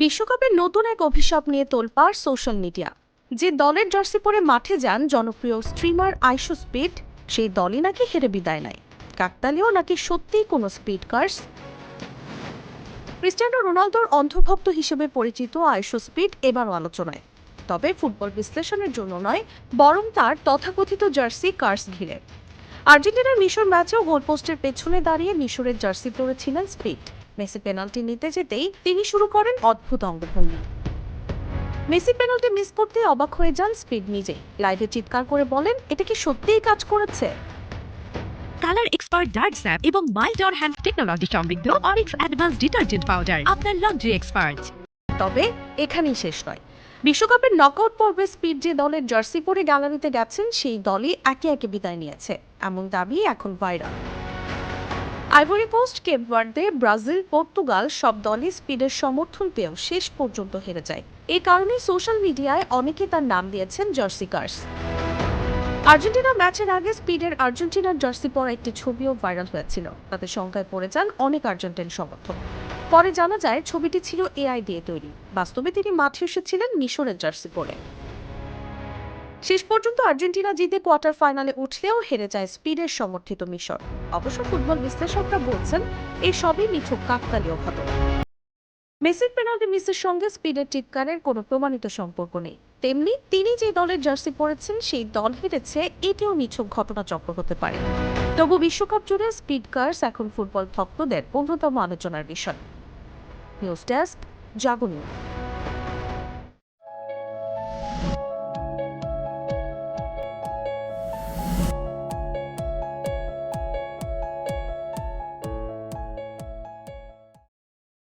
বিশ্বকাপের নতুন এক অভিশাপ নিয়ে তোলপাড় সোশ্যাল মিডিয়া। যে দলের জার্সি পরে মাঠে যান জনপ্রিয় স্ট্রিমার আইশো স্পিড, সেই দলই নাকি হেরে বিদায় নেয়। কাকতালীয় নাকি সত্যিই কোনো স্পিড কার্স? ক্রিস্টিয়ানো রোনালদোর অন্ধভক্ত হিসেবে পরিচিত আইশো স্পিড এবারও আলোচনায়, তবে ফুটবল বিশ্লেষণের জন্য নয়, বরং তার তথাকথিত জার্সি কার্স ঘিরে। আর্জেন্টিনার মিশর ম্যাচেও গোলপোস্টের পেছনে দাঁড়িয়ে মিশরের জার্সি পরেছিলেন স্পিড। মেসি পেনাল্টি নিতে যেতেই তিনি শুরু করেন অদ্ভুত অঙ্গভঙ্গি। মেসি পেনাল্টি মিস করতে অবাক হয়ে যান স্পিড নিজে, লাইভে চিৎকার করে বলেন, এটা কি সত্যিই কাজ করেছে? কালার এক্সপার্ট ডার্ক স্যাপ এবং মাইল্ড অর হ্যান্ড টেকনোলজি সমৃদ্ধ অরিক্স অ্যাডভান্স ডিটারজেন্ট পাউডার আপনার লন্ড্রি এক্সপার্ট। তবে এখানেই শেষ নয়। বিশ্বকাপের নকআউট পর্বে স্পিড যে দলের জার্সি পরে গ্যালারিতে গেছেন, সেই দলই একে একে বিদায় নিয়েছে, এমন দাবি এখন viral. Ivory Coast, Cape Verde, Brazil, Portugal সব দলই স্পিডের সমর্থন পেয়েও শেষ পর্যন্ত হেরে যায়। এই কারণে সোশ্যাল মিডিয়ায় অনেকে তার নাম দিয়েছেন জার্সি কার্স। আর্জেন্টিনা ম্যাচের আগে স্পিডের আর্জেন্টিনার জার্সি পরা একটি ছবিও ভাইরাল হয়েছিল, তাতে শঙ্কায় পড়ে যান অনেক আর্জেন্টিন সমর্থক। পরে জানা যায় ছবিটি ছিল এআই দিয়ে তৈরি, বাস্তবে তিনি মাঠে এসেছিলেন মিশরের জার্সি পরে। শেষ পর্যন্ত আর্জেন্টিনা জিতে কোয়ার্টার ফাইনালে উঠলেও হেরে যায় স্পিডের সমর্থিত মিশর। অবশ্য ফুটবল বিশ্লেষকরা বলছেন, এই সবই নিছক কাকতালীয় ঘটনা। মেসির পেনাল্টি মিসের সঙ্গে স্পিডের চিৎকারের কোনো প্রমাণিত সম্পর্ক নেই, তেমনি তিনি যে দলের জার্সি পরেছেন সেই দল হেরেছে, এটিও নিছক ঘটনাচক্র হতে পারে। তবু বিশ্বকাপ জুড়ে স্পিড কার্স এখন ফুটবল ভক্তদের অন্যতম আলোচনার বিষয়। নিউজ ডেস্ক, জাগো নিউজ।